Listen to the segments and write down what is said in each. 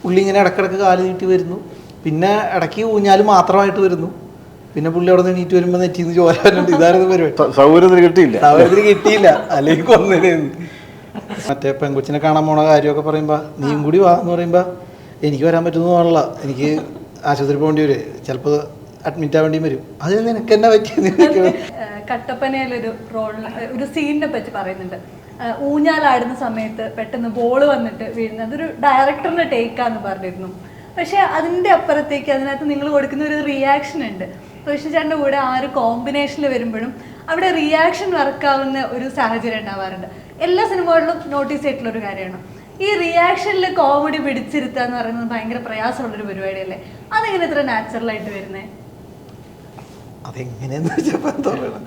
പുള്ളി ഇങ്ങനെ ഇടക്കിടക്ക് കാല് നീട്ടി വരുന്നു, പിന്നെ ഇടയ്ക്ക് ഊഞ്ഞാൽ മാത്രമായിട്ട് വരുന്നു, പിന്നെ പുള്ളി അവിടെ നിന്ന് എണീറ്റ് വരുമ്പോൾ നെറ്റിന്ന് ചോര വരുന്നുണ്ട്. ഇതായിരുന്നു പരിപാടി. സൗകര്യത്തിന് കിട്ടിയില്ല, അല്ലെങ്കിൽ കൊന്നേന്ന്. മറ്റേ പെങ്കൊച്ചിനെ കാണാൻ പോണ കാര്യമൊക്കെ പറയുമ്പോൾ നീയും കൂടി വാ എന്ന് പറയുമ്പോൾ എനിക്ക് വരാൻ പറ്റുമെന്ന് തോന്നല്ല, എനിക്ക് ആശുപത്രി പോകേണ്ടി വരും, ചിലപ്പോൾ അഡ്മിറ്റ് ആവേണ്ടി വരും. അത് നിനക്ക് എന്നാ പറ്റിയത്? കട്ടപ്പനയിലൊരു ഒരു സീനിനെ പറ്റി പറയുന്നുണ്ട്. ഊഞ്ഞാലാടുന്ന സമയത്ത് പെട്ടെന്ന് ബോൾ വന്നിട്ട് വീഴുന്നത് അതൊരു ഡയറക്ടറിന്റെ ടേക്കാന്ന് പറഞ്ഞിരുന്നു. പക്ഷെ അതിന്റെ അപ്പുറത്തേക്ക് അതിനകത്ത് നിങ്ങൾ കൊടുക്കുന്ന ഒരു റിയാക്ഷൻ ഉണ്ട്. ഋഷി ചേട്ടൻ്റെ കൂടെ ആ ഒരു കോമ്പിനേഷനിൽ വരുമ്പോഴും അവിടെ റിയാക്ഷൻ വർക്കാവുന്ന ഒരു സാഹചര്യം ഉണ്ടാവാറുണ്ട്. എല്ലാ സിനിമകളിലും നോട്ടീസ് ചെയ്തിട്ടുള്ളൊരു കാര്യമാണ്. ഈ റിയാക്ഷനിൽ കോമഡി പിടിച്ചിരുത്തുക എന്ന് പറയുന്നത് ഭയങ്കര പ്രയാസമുള്ളൊരു പരിപാടിയല്ലേ? അതെങ്ങനെ ഇത്ര നാച്ചുറലായിട്ട് വരുന്നേ? അതെങ്ങനെയെന്ന് വെച്ചപ്പോൾ എന്താ പറയണം,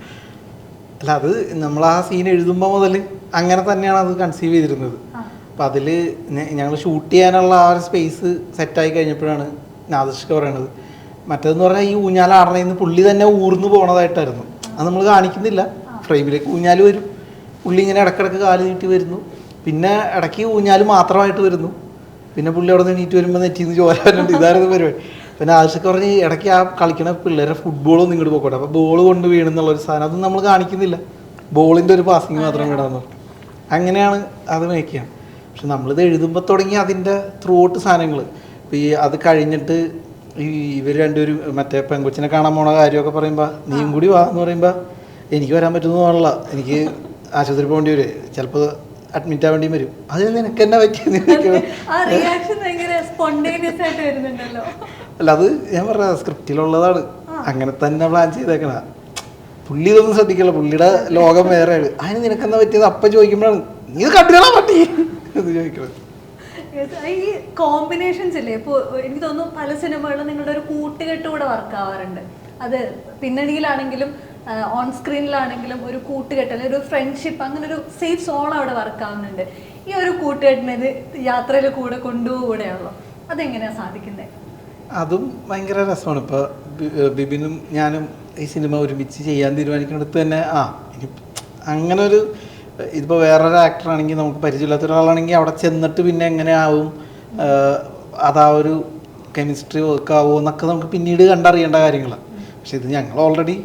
അല്ല അത് നമ്മൾ ആ സീൻ എഴുതുമ്പോൾ മുതൽ അങ്ങനെ തന്നെയാണ് അത് കൺസീവ് ചെയ്തിരുന്നത്. അപ്പം അതിൽ ഞങ്ങൾ ഷൂട്ട് ചെയ്യാനുള്ള ആ ഒരു സ്പേസ് സെറ്റായി കഴിഞ്ഞപ്പോഴാണ് നാദിഷ്ക പറയണത്. മറ്റേതെന്ന് പറഞ്ഞാൽ ഈ ഊഞ്ഞാലാടണേന്ന് പുള്ളി തന്നെ ഊർന്നു പോണതായിട്ടായിരുന്നു. അത് നമ്മൾ കാണിക്കുന്നില്ല, ഫ്രെയിമിലേക്ക് ഊഞ്ഞാൽ വരും, പുള്ളി ഇങ്ങനെ ഇടക്കിടക്ക് കാല് നീട്ടി വരുന്നു, പിന്നെ ഇടയ്ക്ക് ഊഞ്ഞാൽ മാത്രമായിട്ട് വരുന്നു, പിന്നെ പുള്ളി അവിടെ നിന്ന് എണീറ്റ് വരുമ്പോൾ നെറ്റിന്ന് ചോര വരുന്നുണ്ട്. ഇതായിരുന്നു പരിപാടി. പിന്നെ ആവശ്യമൊക്കെ പറഞ്ഞ് ഇടയ്ക്ക് ആ കളിക്കണ പിള്ളേരെ ഫുട്ബോളൊന്നും ഇങ്ങോട്ട് പോയിക്കോട്ടെ, അപ്പോൾ ബോൾ കൊണ്ട് വീണെന്നുള്ളൊരു സാധനം അതൊന്നും നമ്മൾ കാണിക്കുന്നില്ല, ബോളിൻ്റെ ഒരു പാസിങ് മാത്രം വിടാന്ന് പറഞ്ഞു. അങ്ങനെയാണ് അത് മേക്ക് ചെയ്യാം. പക്ഷെ നമ്മളിത് എഴുതുമ്പോൾ തുടങ്ങി അതിൻ്റെ ത്രൂ ഔട്ട് സാധനങ്ങൾ. ഇപ്പോൾ ഈ അത് കഴിഞ്ഞിട്ട് ഇവർ രണ്ടുപേരും മറ്റേ പെങ്കൊച്ചിനെ കാണാൻ പോണ കാര്യമൊക്കെ പറയുമ്പോൾ നീയും കൂടി വാ എന്ന് പറയുമ്പോൾ എനിക്ക് വരാൻ പറ്റുമെന്ന് തോന്നല്ല, എനിക്ക് ആശുപത്രി പോകേണ്ടി വരും, ചിലപ്പോൾ അഡ്മിറ്റ് ആവേണ്ടിയും വരും. അത് നിനക്ക് എന്നാ പറ്റിയത്? അല്ല അത് ഞാൻ പറഞ്ഞ സ്ക്രിപ്റ്റിലുള്ളതാണ്, അങ്ങനെ തന്നെ പ്ലാൻ ചെയ്തേക്കണ. പുള്ളി ഇതൊന്നും ശ്രദ്ധിക്കില്ല, പുള്ളിയുടെ ലോകം വേറെയാണ്. അതിന് നിനക്കെന്താ പറ്റിയത് അപ്പം ചോദിക്കുമ്പോഴാണ് നീ ഇത് കണ്ടില്ല പറ്റി എന്ന് ചോദിക്കുന്നത്. ഈ കോമ്പിനേഷൻസ് ഇല്ലേ, ഇപ്പോൾ എനിക്ക് തോന്നുന്നു പല സിനിമകളിലും നിങ്ങളുടെ ഒരു കൂട്ടുകെട്ട് കൂടെ വർക്ക് ആവാറുണ്ട്. അത് പിന്നണിയിലാണെങ്കിലും ഓൺ സ്ക്രീനിലാണെങ്കിലും ഒരു കൂട്ടുകെട്ട് അല്ലെങ്കിൽ ഒരു ഫ്രണ്ട്ഷിപ്പ്, അങ്ങനെ ഒരു സേഫ് സോൺ അവിടെ വർക്ക് ആവുന്നുണ്ട്. ഈ ഒരു കൂട്ടുകെട്ടിനെ ഇത് യാത്രയിൽ കൂടെ കൊണ്ടുപോകൂടെയാണല്ലോ, അതെങ്ങനെയാണ് സാധിക്കുന്നത്? അതും ഭയങ്കര രസമാണ്. ഇപ്പോൾ ബിബിനും ഞാനും ഈ സിനിമ ഒരുമിച്ച് ചെയ്യാൻ തീരുമാനിക്കുന്നിടത്ത് തന്നെ ഇനി അങ്ങനെ ഒരു ഇതിപ്പോൾ വേറൊരു ആക്ടറാണെങ്കിൽ നമുക്ക് പരിചയമില്ലാത്ത ഒരാളാണെങ്കിൽ അവിടെ ചെന്നിട്ട് പിന്നെ എങ്ങനെ ആവും, അതാ ഒരു കെമിസ്ട്രി വർക്ക് ആവുമോ എന്നൊക്കെ നമുക്ക് പിന്നീട് കണ്ടറിയേണ്ട കാര്യങ്ങളാണ്. പക്ഷെ ഇത് ഞങ്ങൾ ഓൾറെഡി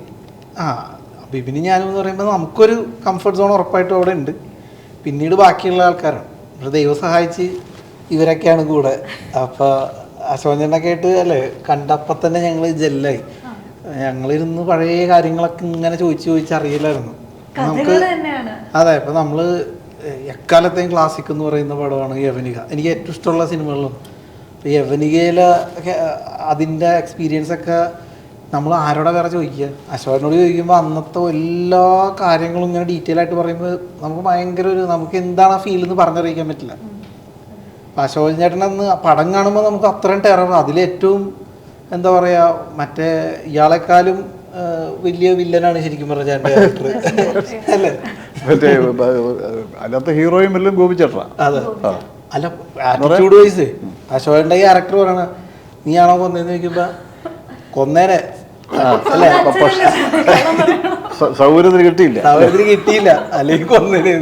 ബിബിനും ഞാനും എന്ന് പറയുമ്പോൾ നമുക്കൊരു കംഫർട്ട് സോൺ ഉറപ്പായിട്ടും അവിടെ ഉണ്ട്. പിന്നീട് ബാക്കിയുള്ള ആൾക്കാരാണ്, ഇപ്പോൾ ദൈവം സഹായിച്ച് ഇവരൊക്കെയാണ് കൂടെ. അപ്പോൾ അശോചനൊക്കെ ആയിട്ട് അല്ലേ കണ്ടപ്പോൾ തന്നെ ഞങ്ങൾ ജെല്ലായി. ഞങ്ങളിരുന്ന് പഴയ കാര്യങ്ങളൊക്കെ ഇങ്ങനെ ചോദിച്ച് അറിയില്ലായിരുന്നു നമുക്ക്. അതെ, ഇപ്പം നമ്മൾ എക്കാലത്തെയും ക്ലാസിക് എന്ന് പറയുന്ന പടമാണ് യവനിക. എനിക്ക് ഏറ്റവും ഇഷ്ടമുള്ള സിനിമകളിലും. അപ്പോൾ യവനികയിലെ അതിൻ്റെ എക്സ്പീരിയൻസ് ഒക്കെ നമ്മൾ ആരോടെ വേറെ ചോദിക്കുക? അശോകനോട് ചോദിക്കുമ്പോൾ അന്നത്തെ എല്ലാ കാര്യങ്ങളും ഇങ്ങനെ ഡീറ്റെയിൽ ആയിട്ട് പറയുമ്പോൾ നമുക്ക് ഭയങ്കര നമുക്ക് എന്താണ് ആ ഫീൽ എന്ന് പറഞ്ഞറിയിക്കാൻ പറ്റില്ല. അപ്പം അശോകൻ ചേട്ടനെന്ന് പടം കാണുമ്പോൾ നമുക്ക് അത്രയും ടെറർ, അതിലേറ്റവും എന്താ പറയുക, മറ്റേ ഇയാളെക്കാളും വലിയ വില്ലനാണ് ശരിക്കും പറഞ്ഞ ചേട്ടൻ്റെ ക്യാരക്ടർ അല്ലേ? മറ്റേ അതിനകത്ത് ഹീറോയും എല്ലാം ഗോപിച്ചേട്ടാ. അതെ, അല്ല ആറ്റിറ്റ്യൂഡ് വൈസ് അശോകൻ്റെ ക്യാരക്ടർ പറയണ നീയാണോ കൊന്നേന്ന് ചോദിക്കുമ്പോൾ കൊന്നേനെ അല്ലേ, സൗകര്യത്തിന് കിട്ടിയില്ല അല്ലെങ്കിൽ കൊന്നേനെ.